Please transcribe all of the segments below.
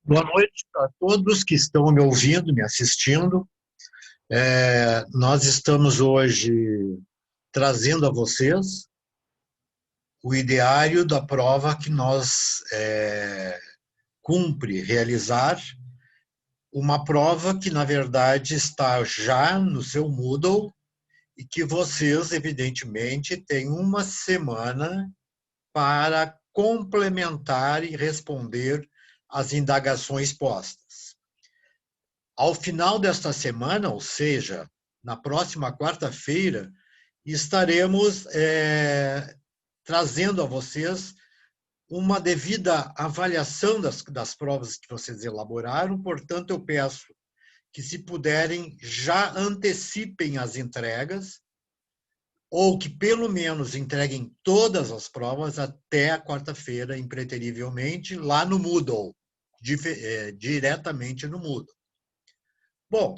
Boa noite a todos que estão me ouvindo, me assistindo. Nós estamos hoje trazendo a vocês o ideário da prova que nós cumpre realizar, uma prova que, na verdade, está já no seu Moodle e que vocês, evidentemente, têm uma semana para complementar e responder às indagações postas. Ao final desta semana, ou seja, na próxima quarta-feira, estaremos trazendo a vocês uma devida avaliação das provas que vocês elaboraram. Portanto, eu peço que, se puderem, já antecipem as entregas ou que, pelo menos, entreguem todas as provas até a quarta-feira, impreterivelmente, lá no Moodle, diretamente no Moodle. Bom,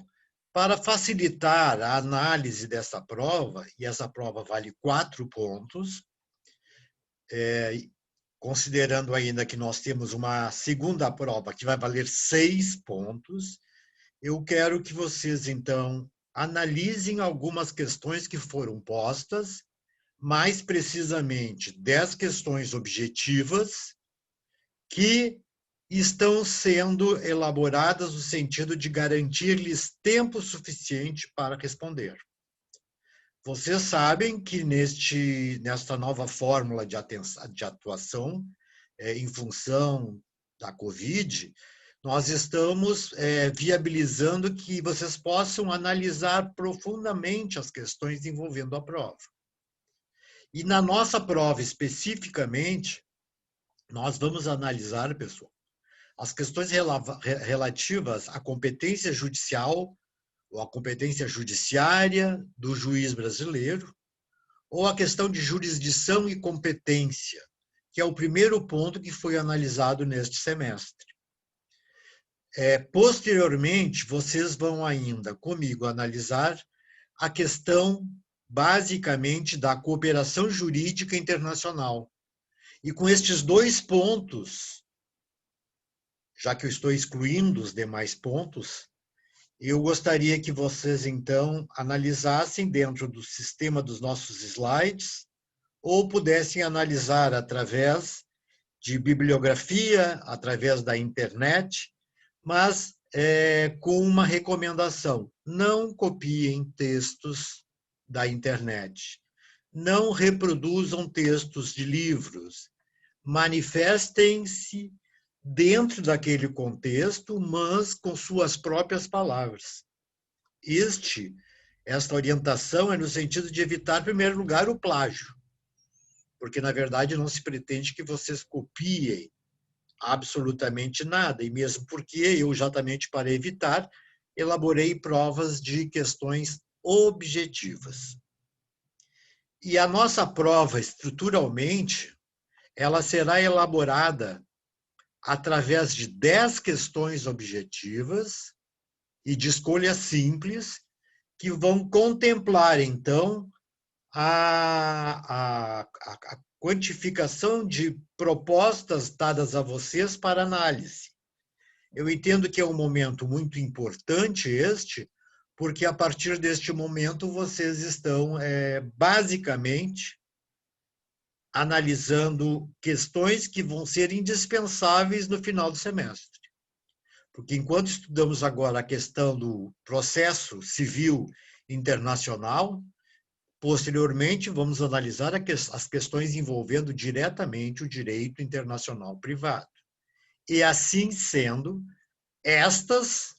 para facilitar a análise dessa prova, e essa prova vale 4 pontos, considerando ainda que nós temos uma segunda prova que vai valer 6 pontos, eu quero que vocês, então, analisem algumas questões que foram postas, mais precisamente 10 questões objetivas, que estão sendo elaboradas no sentido de garantir-lhes tempo suficiente para responder. Vocês sabem que nesta nova fórmula de atuação, em função da Covid, nós estamos viabilizando que vocês possam analisar profundamente as questões envolvendo a prova. E na nossa prova, especificamente, nós vamos analisar, pessoal, as questões relativas à competência judicial ou à competência judiciária do juiz brasileiro, ou a questão de jurisdição e competência, que é o primeiro ponto que foi analisado neste semestre. Posteriormente, vocês vão ainda comigo analisar a questão, basicamente, da cooperação jurídica internacional. E com estes 2 pontos, já que eu estou excluindo os demais pontos, eu gostaria que vocês, então, analisassem dentro do sistema dos nossos slides ou pudessem analisar através de bibliografia, através da internet, mas com uma recomendação: não copiem textos da internet, não reproduzam textos de livros, manifestem-se dentro daquele contexto, mas com suas próprias palavras. Esta orientação é no sentido de evitar, em primeiro lugar, o plágio, porque, na verdade, não se pretende que vocês copiem absolutamente nada, e mesmo porque eu, exatamente para evitar, elaborei provas de questões objetivas. E a nossa prova, estruturalmente, ela será elaborada através de 10 questões objetivas e de escolha simples, que vão contemplar, então, a quantificação de propostas dadas a vocês para análise. Eu entendo que é um momento muito importante porque, a partir deste momento, vocês estão, basicamente, analisando questões que vão ser indispensáveis no final do semestre. Porque, enquanto estudamos agora a questão do processo civil internacional, posteriormente vamos analisar as questões envolvendo diretamente o direito internacional privado. E, assim sendo, estas,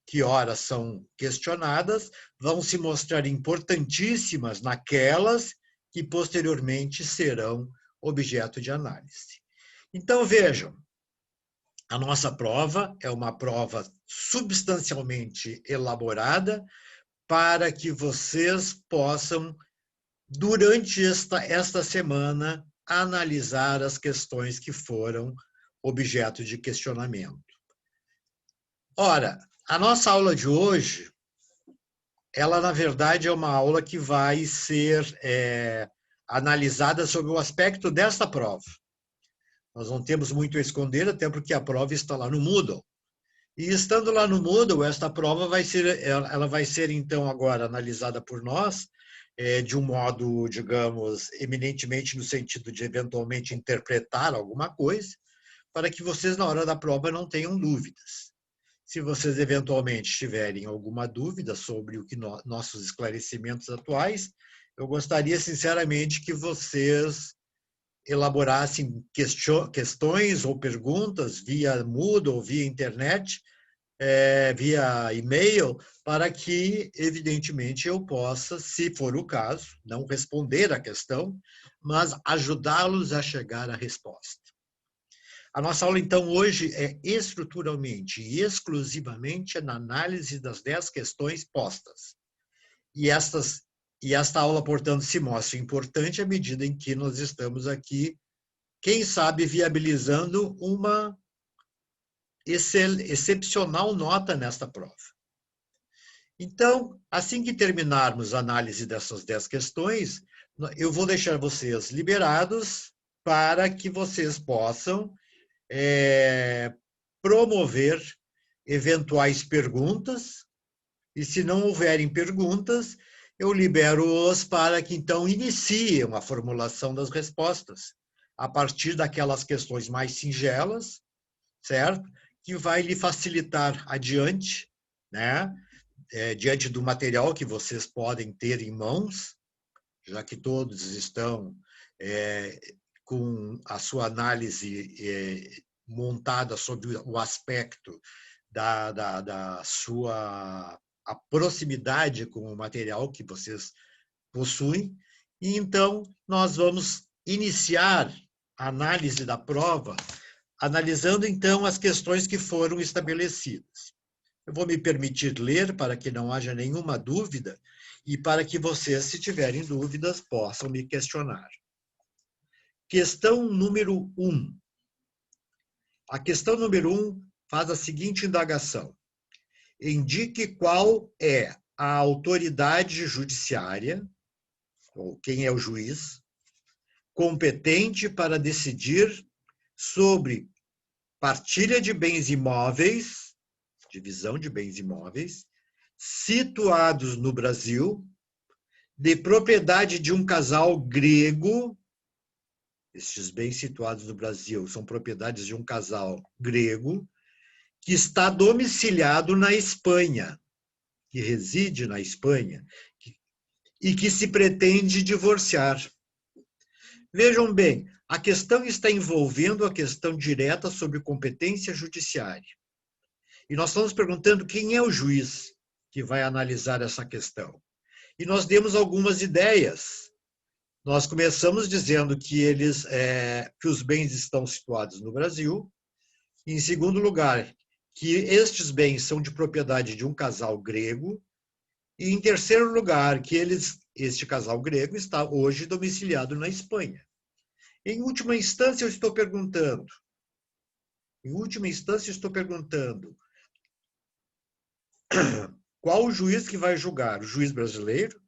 que ora são questionadas, vão se mostrar importantíssimas naquelas que posteriormente serão objeto de análise. Então, vejam, a nossa prova é uma prova substancialmente elaborada para que vocês possam, durante esta semana, analisar as questões que foram objeto de questionamento. Ora, a nossa aula de hoje, ela, na verdade, é uma aula que vai ser analisada sobre o aspecto desta prova. Nós não temos muito a esconder, até porque a prova está lá no Moodle. E estando lá no Moodle, esta prova ela vai ser então agora analisada por nós de um modo, digamos, eminentemente no sentido de eventualmente interpretar alguma coisa, para que vocês na hora da prova não tenham dúvidas. Se vocês eventualmente tiverem alguma dúvida sobre o que nossos esclarecimentos atuais, eu gostaria sinceramente que vocês elaborassem questões ou perguntas via Moodle ou via internet, via e-mail, para que, evidentemente, eu possa, se for o caso, não responder a questão, mas ajudá-los a chegar à resposta. A nossa aula, então, hoje é estruturalmente e exclusivamente na análise das 10 questões postas. E esta aula, portanto, se mostra importante à medida em que nós estamos aqui, quem sabe, viabilizando uma excepcional nota nesta prova. Então, assim que terminarmos a análise dessas 10 questões, eu vou deixar vocês liberados para que vocês possam promover eventuais perguntas, e se não houverem perguntas, eu libero-os para que então iniciem a formulação das respostas, a partir daquelas questões mais singelas, certo? Que vai lhe facilitar adiante, né? Diante do material que vocês podem ter em mãos, já que todos estão com a sua análise montada sobre o aspecto da sua a proximidade com o material que vocês possuem. E então, nós vamos iniciar a análise da prova, analisando então as questões que foram estabelecidas. Eu vou me permitir ler para que não haja nenhuma dúvida e para que vocês, se tiverem dúvidas, possam me questionar. Questão número 1. A questão número 1 faz a seguinte indagação. Indique qual é a autoridade judiciária, ou quem é o juiz, competente para decidir sobre partilha de bens imóveis, divisão de bens imóveis, situados no Brasil, de propriedade de um casal grego. Estes bens situados no Brasil são propriedades de um casal grego que está domiciliado na Espanha, que reside na Espanha e que se pretende divorciar. Vejam bem, a questão está envolvendo a questão direta sobre competência judiciária. E nós estamos perguntando quem é o juiz que vai analisar essa questão. E nós demos algumas ideias. Nós começamos dizendo que que os bens estão situados no Brasil. Em segundo lugar, que estes bens são de propriedade de um casal grego. E em terceiro lugar, que este casal grego está hoje domiciliado na Espanha. Em última instância, eu estou perguntando, qual o juiz que vai julgar? O juiz brasileiro?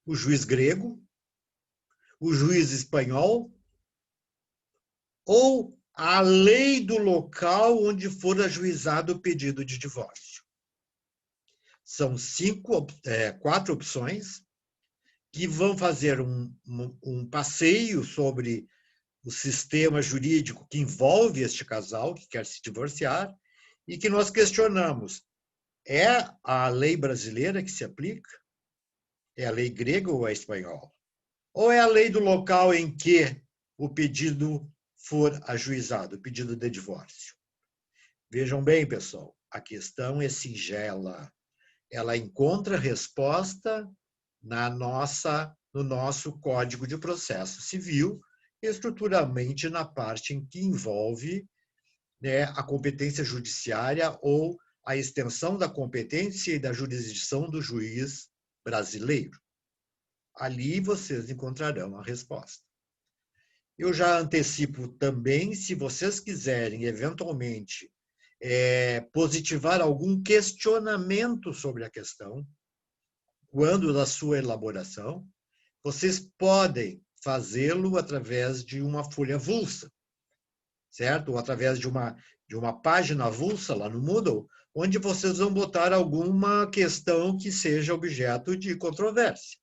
O juiz grego? O juiz espanhol? Ou a lei do local onde for ajuizado o pedido de divórcio? São 4 opções que vão fazer um passeio sobre o sistema jurídico que envolve este casal que quer se divorciar e que nós questionamos. É a lei brasileira que se aplica? É a lei grega ou é a espanhola? Ou é a lei do local em que o pedido for ajuizado, o pedido de divórcio? Vejam bem, pessoal, a questão é singela. Ela encontra resposta no nosso Código de Processo Civil, estruturalmente na parte em que envolve, né, a competência judiciária ou a extensão da competência e da jurisdição do juiz brasileiro. Ali vocês encontrarão a resposta. Eu já antecipo também, se vocês quiserem, eventualmente, positivar algum questionamento sobre a questão, quando da sua elaboração, vocês podem fazê-lo através de uma folha avulsa, certo? Ou através de uma de uma página avulsa lá no Moodle, onde vocês vão botar alguma questão que seja objeto de controvérsia.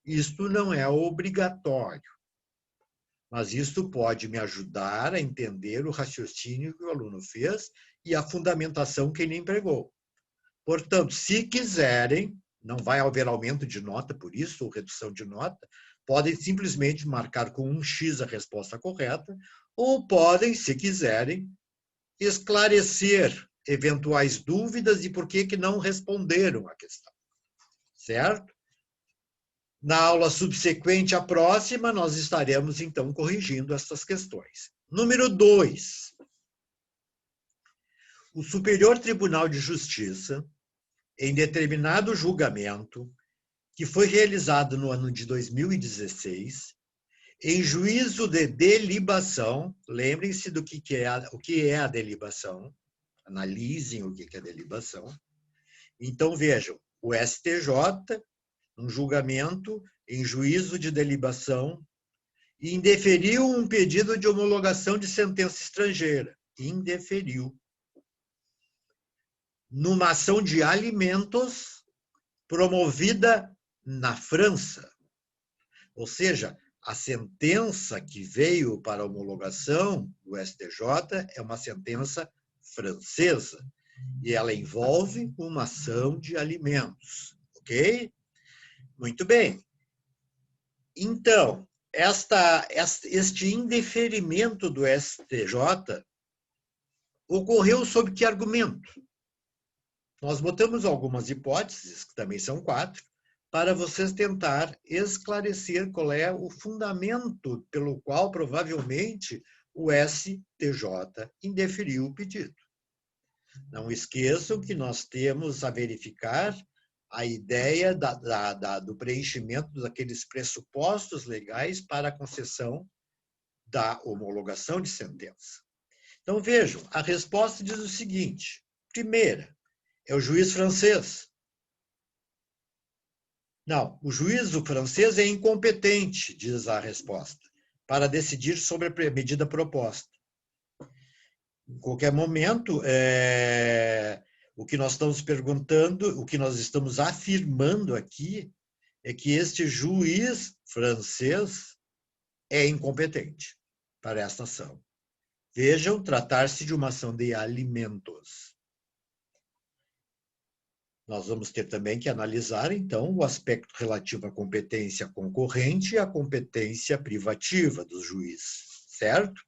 Isto não é obrigatório, mas isto pode me ajudar a entender o raciocínio que o aluno fez e a fundamentação que ele empregou. Portanto, se quiserem, não vai haver aumento de nota por isso, ou redução de nota, podem simplesmente marcar com um X a resposta correta, ou podem, se quiserem, esclarecer eventuais dúvidas e por que não responderam à questão. Certo? Na aula subsequente à próxima, nós estaremos, então, corrigindo essas questões. Número 2. O Superior Tribunal de Justiça, em determinado julgamento, que foi realizado no ano de 2016, em juízo de delibação, lembrem-se do que é a delibação, analisem o que é a delibação. Então, vejam, o STJ, um julgamento em juízo de delibação, indeferiu um pedido de homologação de sentença estrangeira. Indeferiu. Numa ação de alimentos promovida na França. Ou seja, a sentença que veio para a homologação do STJ é uma sentença francesa e ela envolve uma ação de alimentos, ok? Muito bem. Então, este indeferimento do STJ ocorreu sob que argumento? Nós botamos algumas hipóteses, que também são 4, para vocês tentar esclarecer qual é o fundamento pelo qual, provavelmente, o STJ indeferiu o pedido. Não esqueçam que nós temos a verificar a ideia do preenchimento daqueles pressupostos legais para a concessão da homologação de sentença. Então, vejam, a resposta diz o seguinte. Primeira, é o juiz francês. Não, o juízo francês é incompetente, diz a resposta, para decidir sobre a medida proposta. Em qualquer momento, o que nós estamos perguntando, o que nós estamos afirmando aqui, é que este juiz francês é incompetente para esta ação. Vejam, tratar-se de uma ação de alimentos. Nós vamos ter também que analisar, então, o aspecto relativo à competência concorrente e à competência privativa dos juízes, certo?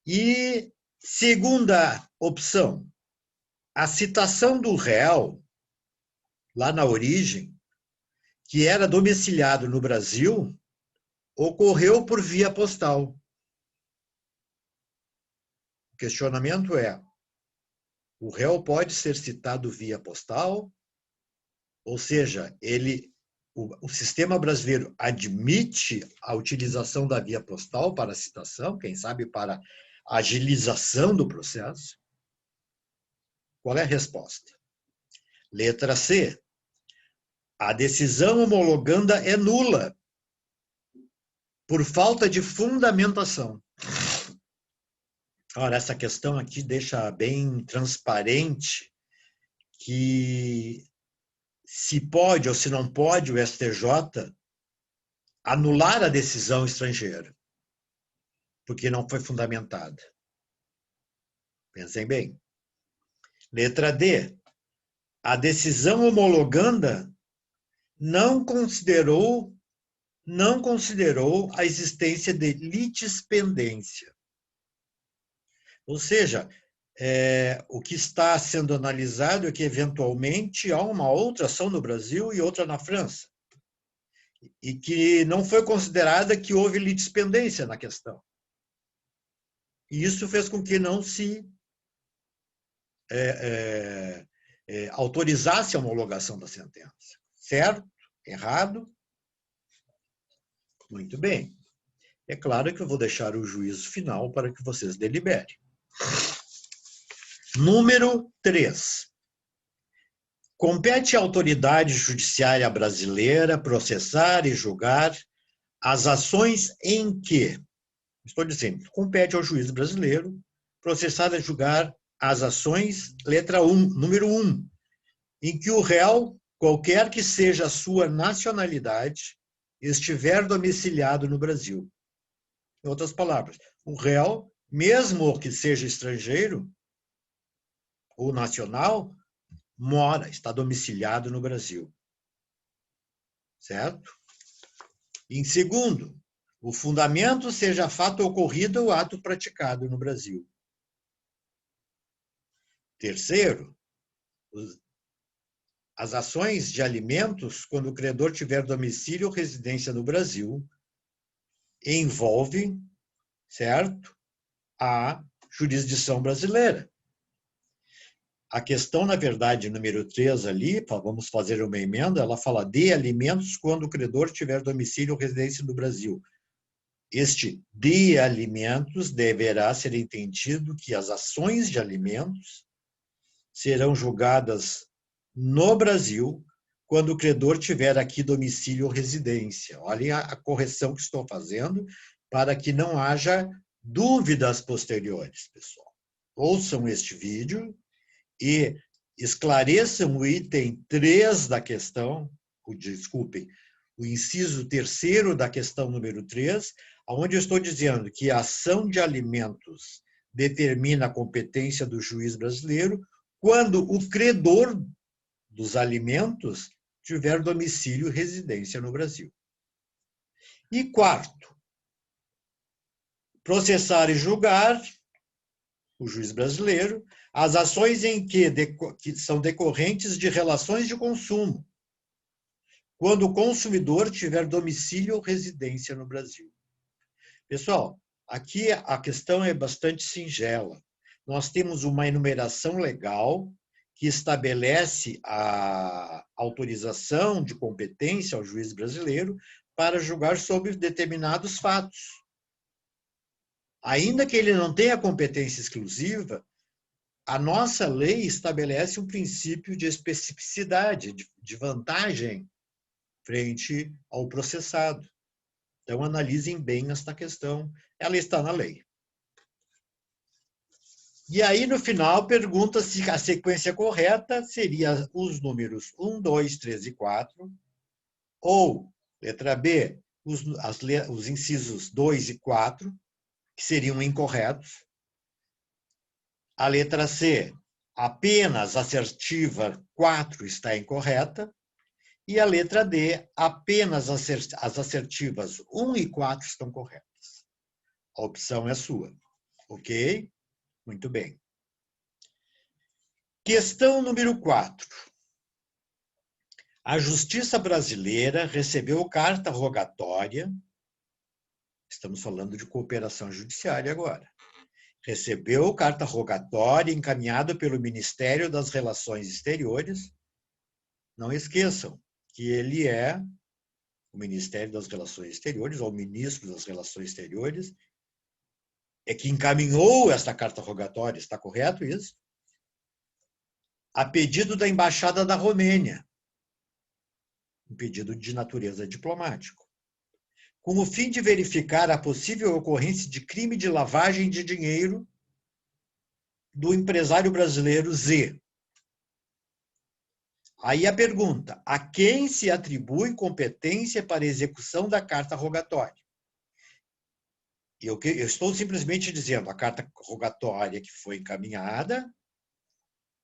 E segunda opção, a citação do réu, lá na origem, que era domiciliado no Brasil, ocorreu por via postal. O questionamento é, o réu pode ser citado via postal, ou seja, o sistema brasileiro admite a utilização da via postal para a citação, quem sabe para a agilização do processo? Qual é a resposta? Letra C. A decisão homologanda é nula, por falta de fundamentação. Ora, essa questão aqui deixa bem transparente que se pode ou se não pode o STJ anular a decisão estrangeira, porque não foi fundamentada. Pensem bem. Letra D. A decisão homologanda não considerou a existência de litispendência. Ou seja, o que está sendo analisado é que, eventualmente, há uma outra ação no Brasil e outra na França. E que não foi considerada que houve litispendência na questão. E isso fez com que não se autorizasse a homologação da sentença. Certo? Errado? Muito bem. É claro que eu vou deixar o juízo final para que vocês deliberem. Número 3. Compete à autoridade judiciária brasileira processar e julgar as ações em que, estou dizendo, compete ao juiz brasileiro processar e julgar as ações, letra 1, número 1, em que o réu, qualquer que seja a sua nacionalidade, estiver domiciliado no Brasil. Em outras palavras, o réu, mesmo que seja estrangeiro ou nacional, está domiciliado no Brasil. Certo? Em segundo, o fundamento seja fato ocorrido ou ato praticado no Brasil. Terceiro, as ações de alimentos, quando o credor tiver domicílio ou residência no Brasil, envolvem, certo, a jurisdição brasileira. A questão, na verdade, número 3 ali, vamos fazer uma emenda, ela fala de alimentos quando o credor tiver domicílio ou residência no Brasil. Este de alimentos deverá ser entendido que as ações de alimentos serão julgadas no Brasil quando o credor tiver aqui domicílio ou residência. Olhem a correção que estou fazendo para que não haja dúvidas posteriores, pessoal. Ouçam este vídeo e esclareçam o item 3 da questão, desculpem, o inciso 3º da questão número 3, onde eu estou dizendo que a ação de alimentos determina a competência do juiz brasileiro quando o credor dos alimentos tiver domicílio e residência no Brasil. E quarto, processar e julgar, o juiz brasileiro, as ações em que são decorrentes de relações de consumo, quando o consumidor tiver domicílio ou residência no Brasil. Pessoal, aqui a questão é bastante singela. Nós temos uma enumeração legal que estabelece a autorização de competência ao juiz brasileiro para julgar sobre determinados fatos. Ainda que ele não tenha competência exclusiva, a nossa lei estabelece um princípio de especificidade, de vantagem frente ao processado. Então, analisem bem esta questão, ela está na lei. E aí, no final, pergunta se a sequência correta seria os números 1, 2, 3 e 4, ou, letra B, os incisos 2 e 4, que seriam incorretos. A letra C, apenas assertiva 4 está incorreta. E a letra D, apenas as assertivas 1 e 4 estão corretas. A opção é sua. Ok? Muito bem. Questão número 4. A Justiça Brasileira recebeu carta rogatória, estamos falando de cooperação judiciária agora, recebeu carta rogatória encaminhada pelo Ministério das Relações Exteriores. Não esqueçam que ele é o Ministério das Relações Exteriores, ou o Ministro das Relações Exteriores, é que encaminhou esta carta rogatória, está correto isso? A pedido da Embaixada da Romênia, um pedido de natureza diplomático, com o fim de verificar a possível ocorrência de crime de lavagem de dinheiro do empresário brasileiro Z. Aí a pergunta, a quem se atribui competência para a execução da carta rogatória? Eu estou simplesmente dizendo a carta rogatória que foi encaminhada,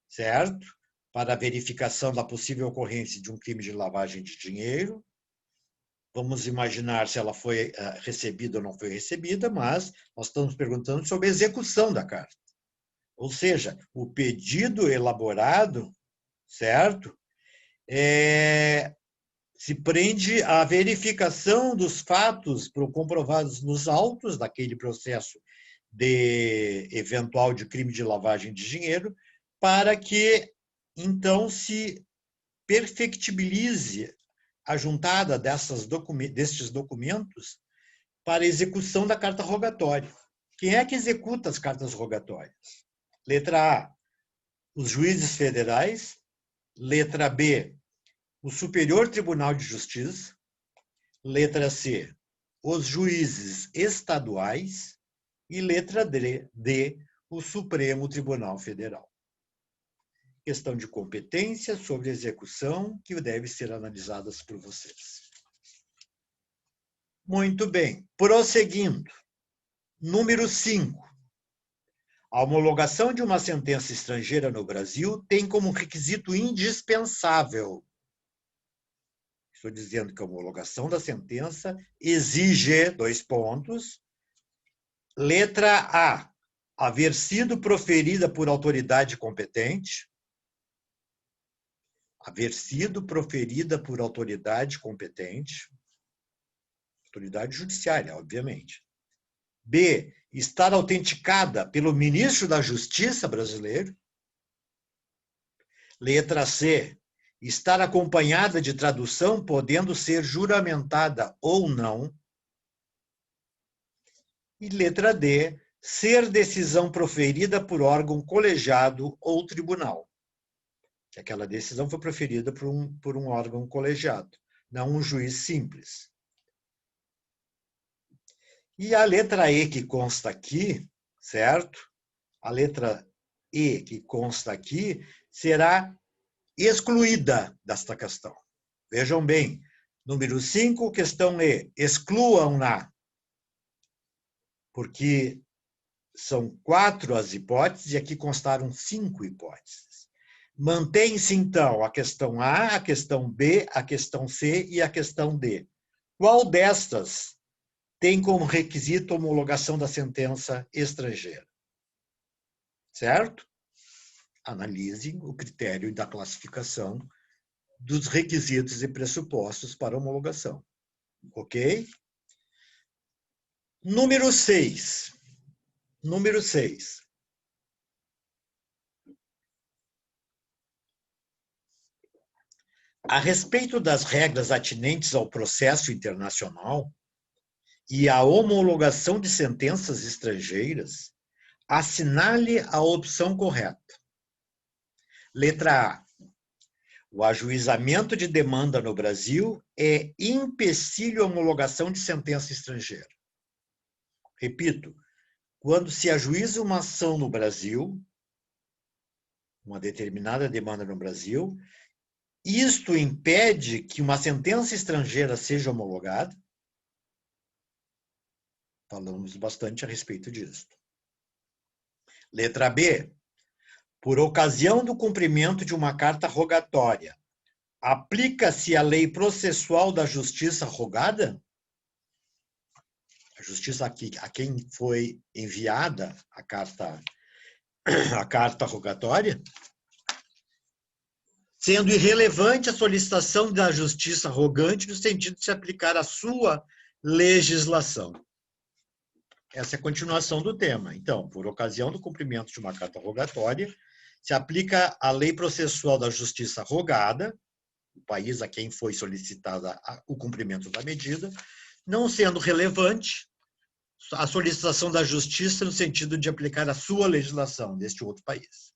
certo? Para a verificação da possível ocorrência de um crime de lavagem de dinheiro. Vamos imaginar se ela foi recebida ou não foi recebida, mas nós estamos perguntando sobre a execução da carta. Ou seja, o pedido elaborado, certo? Se prende à verificação dos fatos comprovados nos autos daquele processo de eventual de crime de lavagem de dinheiro, para que, então, se perfectibilize a juntada destes documentos para execução da carta rogatória. Quem é que executa as cartas rogatórias? Letra A, os juízes federais. Letra B, o Superior Tribunal de Justiça. Letra C, os juízes estaduais. E letra D, o Supremo Tribunal Federal. Questão de competência sobre execução que deve ser analisadas por vocês. Muito bem. Prosseguindo. Número 5. A homologação de uma sentença estrangeira no Brasil tem como requisito indispensável. Estou dizendo que a homologação da sentença exige, 2 pontos, letra A, haver sido proferida por autoridade competente, autoridade judiciária, obviamente. B, estar autenticada pelo ministro da Justiça brasileiro. Letra C, estar acompanhada de tradução, podendo ser juramentada ou não. E letra D, ser decisão proferida por órgão colegiado ou tribunal. Aquela decisão foi proferida por um órgão colegiado, não um juiz simples. E a letra E que consta aqui, certo? A letra E que consta aqui será excluída desta questão. Vejam bem, número 5, questão E, excluam-na, porque são 4 as hipóteses e aqui constaram 5 hipóteses. Mantém-se, então, a questão A, a questão B, a questão C e a questão D. Qual destas tem como requisito a homologação da sentença estrangeira? Certo? Analisem o critério da classificação dos requisitos e pressupostos para homologação. Ok? Número 6. Número 6. A respeito das regras atinentes ao processo internacional e à homologação de sentenças estrangeiras, assinale a opção correta. Letra A. O ajuizamento de demanda no Brasil é empecilho à homologação de sentença estrangeira. Repito, quando se ajuiza uma ação no Brasil, uma determinada demanda no Brasil, isto impede que uma sentença estrangeira seja homologada? Falamos bastante a respeito disso. Letra B. Por ocasião do cumprimento de uma carta rogatória, aplica-se a lei processual da justiça rogada? A justiça a quem foi enviada a carta rogatória? Sendo irrelevante a solicitação da justiça rogante no sentido de se aplicar a sua legislação. Essa é a continuação do tema. Então, por ocasião do cumprimento de uma carta rogatória, se aplica a lei processual da justiça rogada, o país a quem foi solicitada o cumprimento da medida, não sendo relevante a solicitação da justiça no sentido de aplicar a sua legislação deste outro país.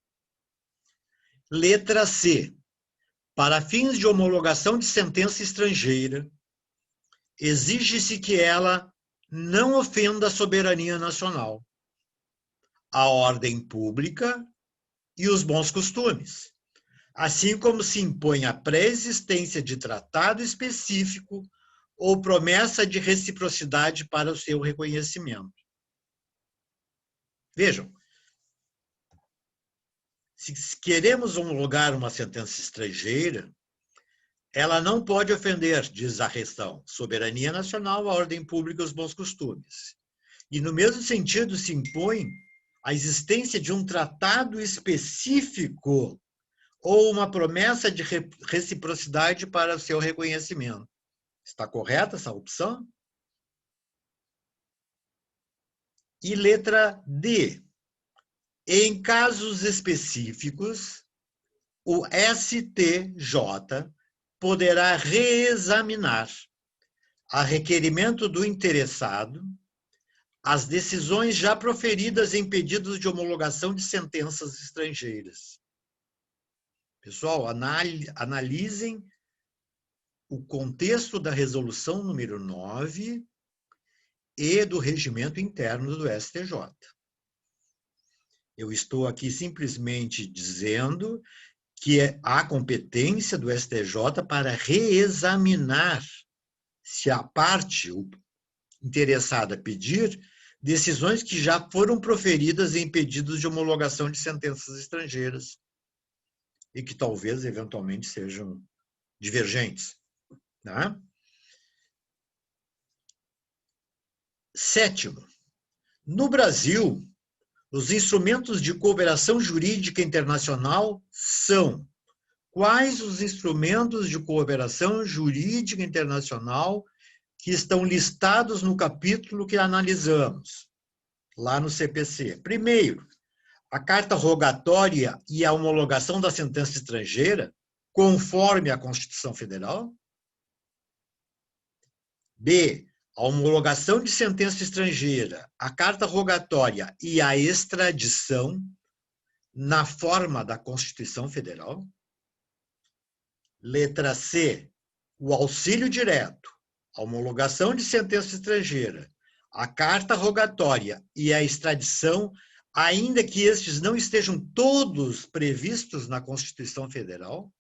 Letra C. Para fins de homologação de sentença estrangeira, exige-se que ela não ofenda a soberania nacional, a ordem pública e os bons costumes, assim como se impõe a pré-existência de tratado específico ou promessa de reciprocidade para o seu reconhecimento. Vejam, se queremos homologar uma sentença estrangeira, ela não pode ofender, diz a questão, soberania nacional, a ordem pública e os bons costumes. E, no mesmo sentido, se impõe a existência de um tratado específico ou uma promessa de reciprocidade para o seu reconhecimento. Está correta essa opção? E letra D. Em casos específicos, o STJ poderá reexaminar, a requerimento do interessado, as decisões já proferidas em pedidos de homologação de sentenças estrangeiras. Pessoal, analisem o contexto da resolução número 9 e do regimento interno do STJ. Eu estou aqui simplesmente dizendo que há competência do STJ para reexaminar, se a parte interessada pedir, decisões que já foram proferidas em pedidos de homologação de sentenças estrangeiras e que talvez, eventualmente, sejam divergentes. Tá? Sétimo, no Brasil, os instrumentos de cooperação jurídica internacional são: quais os instrumentos de cooperação jurídica internacional que estão listados no capítulo que analisamos, lá no CPC? Primeiro, a carta rogatória e a homologação da sentença estrangeira, conforme a Constituição Federal. B, a homologação de sentença estrangeira, a carta rogatória e a extradição na forma da Constituição Federal. Letra C, o auxílio direto, a homologação de sentença estrangeira, a carta rogatória e a extradição, ainda que estes não estejam todos previstos na Constituição Federal,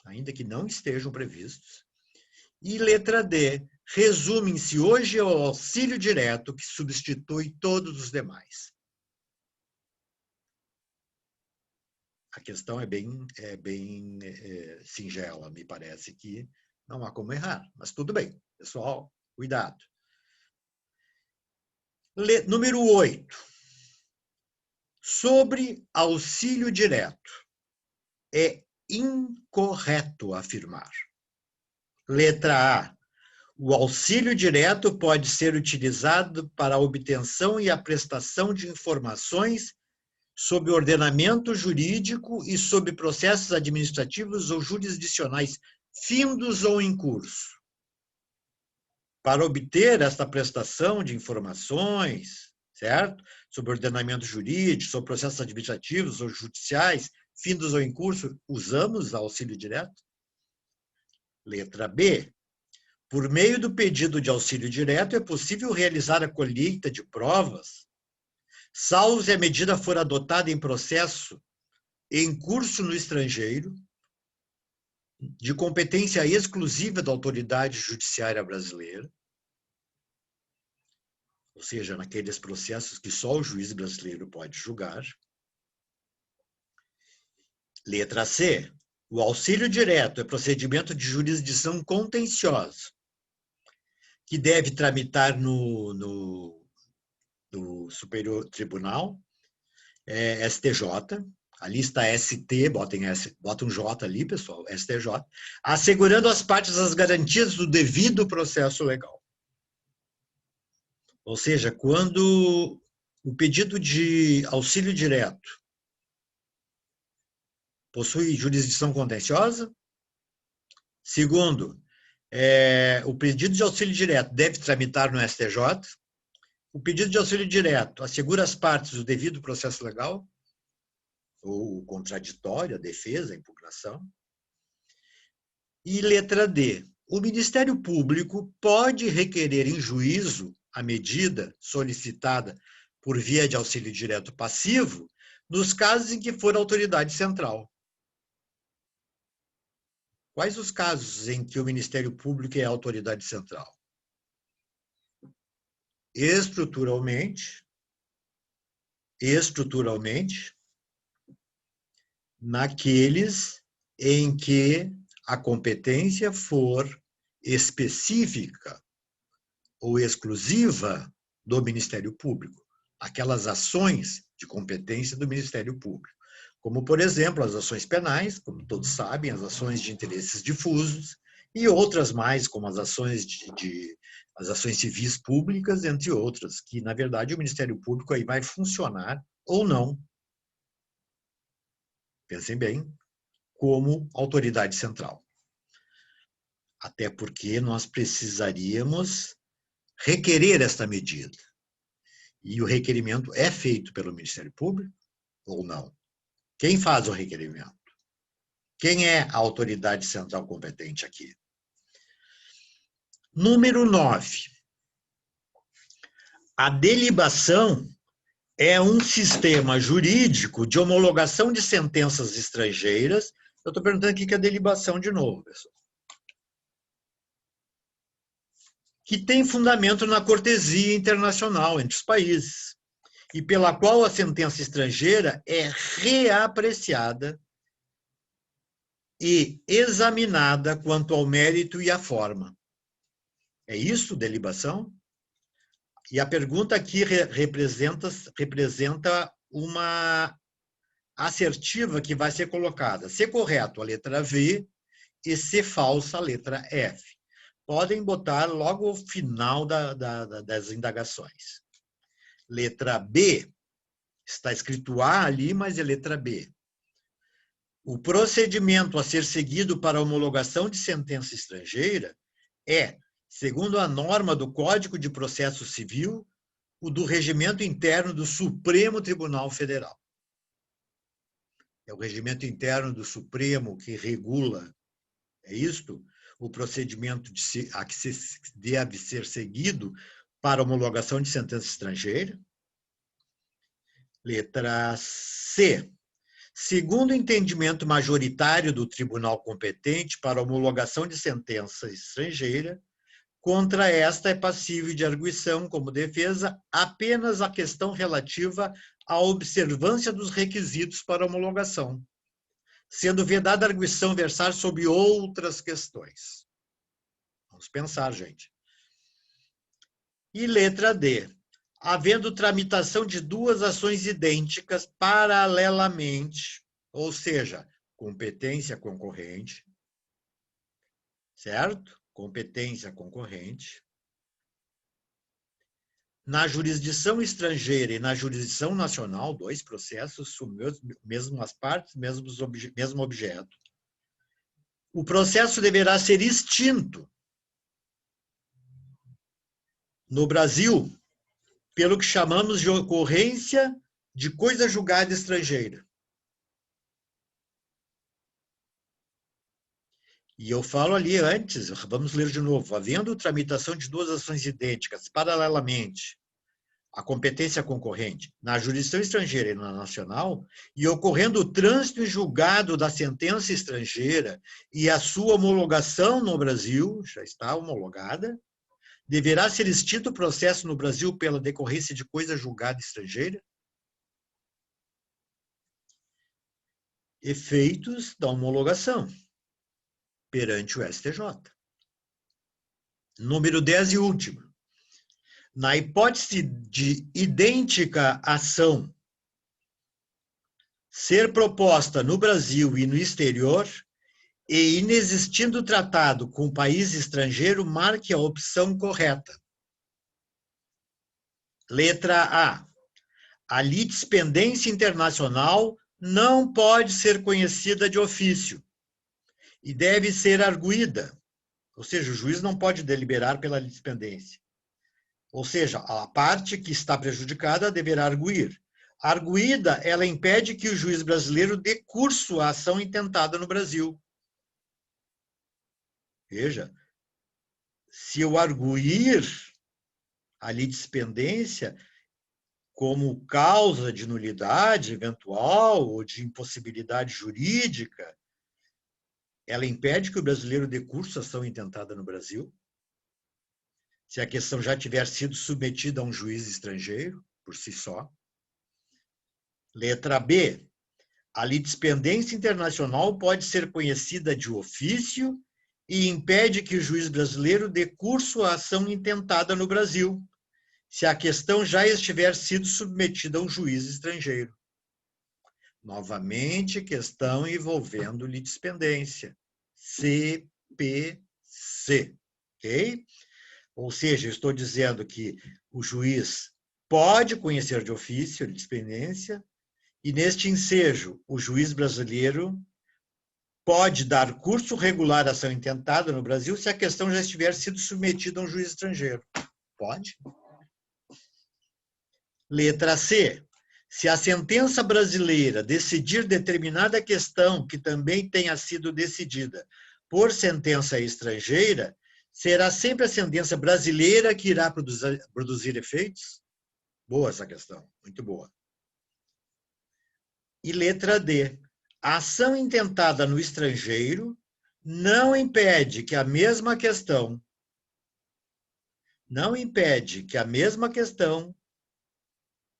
ainda que não estejam previstos. E letra D, resumem-se hoje ao auxílio direto que substitui todos os demais. A questão é bem singela, me parece que não há como errar, mas tudo bem, pessoal, cuidado. Número 8. Sobre auxílio direto. É incorreto afirmar. Letra A. O auxílio direto pode ser utilizado para a obtenção e a prestação de informações sobre ordenamento jurídico e sobre processos administrativos ou jurisdicionais findos ou em curso. Para obter esta prestação de informações, certo? Sobre ordenamento jurídico, sobre processos administrativos ou judiciais findos ou em curso, usamos auxílio direto? Letra B. Por meio do pedido de auxílio direto, é possível realizar a colheita de provas, salvo se a medida for adotada em processo em curso no estrangeiro, de competência exclusiva da autoridade judiciária brasileira, ou seja, naqueles processos que só o juiz brasileiro pode julgar. Letra C. O auxílio direto é procedimento de jurisdição contenciosa, que deve tramitar no Superior Tribunal, STJ, ali está ST, bota um J ali, pessoal, STJ, assegurando às partes as garantias do devido processo legal. Ou seja, quando o pedido de auxílio direto possui jurisdição contenciosa. Segundo, o pedido de auxílio direto deve tramitar no STJ. O pedido de auxílio direto assegura às partes o devido processo legal, ou o contraditório, a defesa, a impugnação. E letra D, o Ministério Público pode requerer em juízo a medida solicitada por via de auxílio direto passivo nos casos em que for autoridade central. Quais os casos em que o Ministério Público é a autoridade central? Estruturalmente, naqueles em que a competência for específica ou exclusiva do Ministério Público, aquelas ações de competência do Ministério Público, como, por exemplo, as ações penais, como todos sabem, as ações de interesses difusos, e outras mais, como as ações as ações civis públicas, entre outras, que, na verdade, o Ministério Público aí vai funcionar, ou não, pensem bem, como autoridade central. Até porque nós precisaríamos requerer esta medida. E o requerimento é feito pelo Ministério Público ou não? Quem faz o requerimento? Quem é a autoridade central competente aqui? Número 9. A delibação é um sistema jurídico de homologação de sentenças estrangeiras. Eu estou perguntando aqui que é delibação de novo, pessoal. Que tem fundamento na cortesia internacional entre os países e pela qual a sentença estrangeira é reapreciada e examinada quanto ao mérito e à forma. É isso, delibação? E a pergunta aqui representa uma assertiva que vai ser colocada. Se correto, a letra V, e se falsa, a letra F. Podem botar logo ao final das indagações. Letra B, está escrito A ali, mas é letra B. O procedimento a ser seguido para a homologação de sentença estrangeira é, segundo a norma do Código de Processo Civil, o do regimento interno do Supremo Tribunal Federal. É o regimento interno do Supremo que regula, é isto? O procedimento a que deve ser seguido para a homologação de sentença estrangeira. Letra C. Segundo o entendimento majoritário do tribunal competente para a homologação de sentença estrangeira, contra esta é passível de arguição como defesa apenas a questão relativa à observância dos requisitos para homologação, sendo vedada a arguição versar sobre outras questões. Vamos pensar, gente. E letra D. Havendo tramitação de duas ações idênticas paralelamente, ou seja, competência concorrente, certo? Competência concorrente. Na jurisdição estrangeira e na jurisdição nacional, dois processos, mesmas partes, mesmo objeto. O processo deverá ser extinto no Brasil pelo que chamamos de ocorrência de coisa julgada estrangeira. E eu falo ali antes, vamos ler de novo, havendo tramitação de duas ações idênticas, paralelamente, a competência concorrente na jurisdição estrangeira e na nacional, e ocorrendo o trânsito em julgado da sentença estrangeira e a sua homologação no Brasil, já está homologada, deverá ser extinto o processo no Brasil pela decorrência de coisa julgada estrangeira? Efeitos da homologação perante o STJ. Número 10 e último. Na hipótese de idêntica ação ser proposta no Brasil e no exterior, e inexistindo tratado com o país estrangeiro, marque a opção correta. Letra A. A litispendência internacional não pode ser conhecida de ofício e deve ser arguída, ou seja, o juiz não pode deliberar pela litispendência. Ou seja, a parte que está prejudicada deverá arguir. Arguída, ela impede que o juiz brasileiro dê curso à ação intentada no Brasil. Veja, se eu arguir a litispendência como causa de nulidade eventual ou de impossibilidade jurídica, ela impede que o brasileiro dê curso à ação intentada no Brasil? Se a questão já tiver sido submetida a um juiz estrangeiro, por si só. Letra B. A litispendência internacional pode ser conhecida de ofício e impede que o juiz brasileiro dê curso à ação intentada no Brasil, se a questão já estiver sido submetida a um juiz estrangeiro. Novamente, questão envolvendo litispendência. CPC. Ok? Ou seja, eu estou dizendo que o juiz pode conhecer de ofício a litispendência e, neste ensejo, o juiz brasileiro pode dar curso regular à ação intentada no Brasil se a questão já estiver sido submetida a um juiz estrangeiro. Pode? Letra C. Se a sentença brasileira decidir determinada questão que também tenha sido decidida por sentença estrangeira, será sempre a sentença brasileira que irá produzir efeitos? Boa essa questão, muito boa. E letra D. A ação intentada no estrangeiro não impede que a mesma questão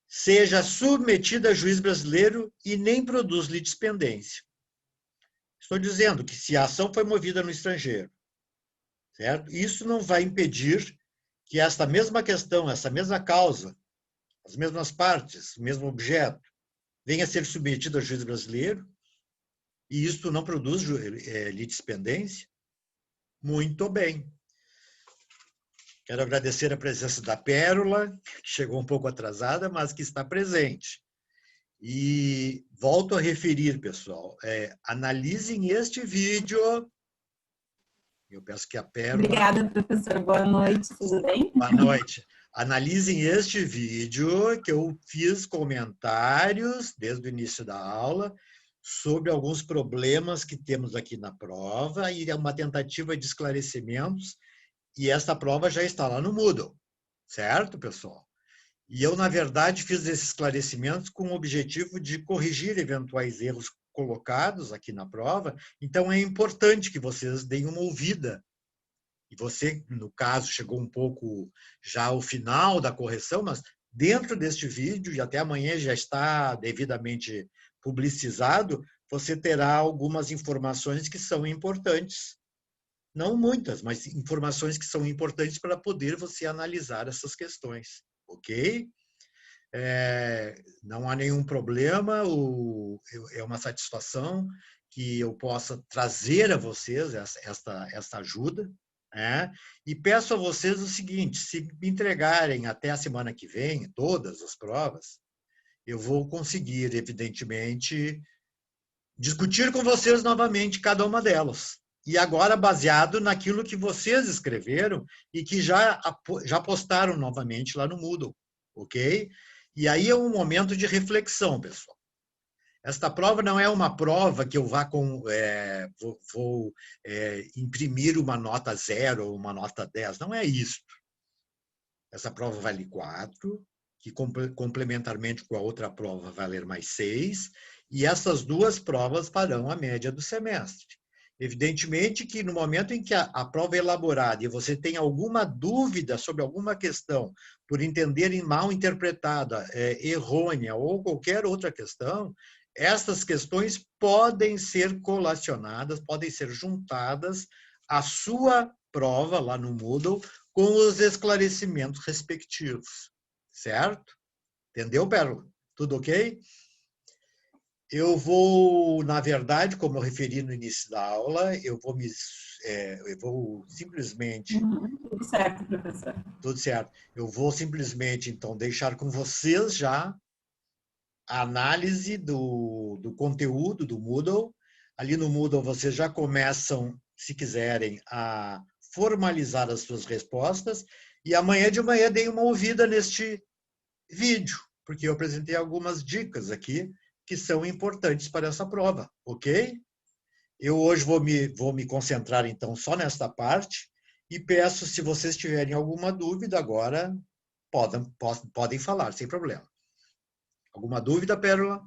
seja submetida a juiz brasileiro e nem produz litispendência. Estou dizendo que se a ação foi movida no estrangeiro, certo? Isso não vai impedir que esta mesma questão, essa mesma causa, as mesmas partes, o mesmo objeto, venha a ser submetido a juiz brasileiro e isto não produz litispendência? Muito bem. Quero agradecer a presença da Pérola, que chegou um pouco atrasada, mas que está presente. E volto a referir, pessoal, analisem este vídeo. Eu peço que a Pérola... Obrigada, professor. Boa noite, tudo bem? Boa noite. Analisem este vídeo, que eu fiz comentários desde o início da aula sobre alguns problemas que temos aqui na prova e é uma tentativa de esclarecimentos. E esta prova já está lá no Moodle, certo, pessoal? E eu, na verdade, fiz esses esclarecimentos com o objetivo de corrigir eventuais erros colocados aqui na prova. Então, é importante que vocês deem uma ouvida. E você, no caso, chegou um pouco já ao final da correção, mas dentro deste vídeo, e até amanhã já está devidamente publicizado, você terá algumas informações que são importantes. Não muitas, mas informações que são importantes para poder você analisar essas questões, ok? Não há nenhum problema, é uma satisfação que eu possa trazer a vocês esta ajuda, né? E peço a vocês o seguinte, se me entregarem até a semana que vem todas as provas, eu vou conseguir, evidentemente, discutir com vocês novamente cada uma delas. E agora baseado naquilo que vocês escreveram e que já postaram novamente lá no Moodle, ok? E aí é um momento de reflexão, pessoal. Esta prova não é uma prova que eu vou imprimir uma nota 0 ou uma nota 10, não é isso. Essa prova vale 4, que complementarmente com a outra prova valer mais 6, e essas duas provas farão a média do semestre. Evidentemente que no momento em que a prova é elaborada e você tem alguma dúvida sobre alguma questão, por entenderem mal interpretada, errônea ou qualquer outra questão, essas questões podem ser colacionadas, podem ser juntadas à sua prova lá no Moodle com os esclarecimentos respectivos, certo? Entendeu, Pérola? Tudo ok? Eu vou, na verdade, como eu referi no início da aula, eu vou simplesmente... Tudo certo, professor. Tudo certo. Eu vou simplesmente, então, deixar com vocês já a análise do conteúdo do Moodle. Ali no Moodle vocês já começam, se quiserem, a formalizar as suas respostas. E amanhã de manhã deem uma ouvida neste vídeo, porque eu apresentei algumas dicas aqui que são importantes para essa prova, ok? Eu hoje vou me concentrar, então, só nesta parte e peço, se vocês tiverem alguma dúvida agora, podem falar, sem problema. Alguma dúvida, Pérola?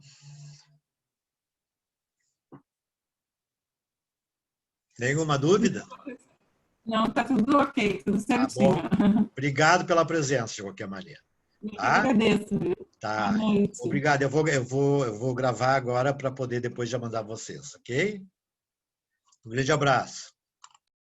Nenhuma dúvida? Não, está tudo ok, tudo certinho. Tá bom. Obrigado pela presença, de qualquer maneira. Eu Tá? agradeço, viu? Tá. Boa noite. Obrigado. Eu vou gravar agora para poder depois já mandar vocês, ok? Um grande abraço.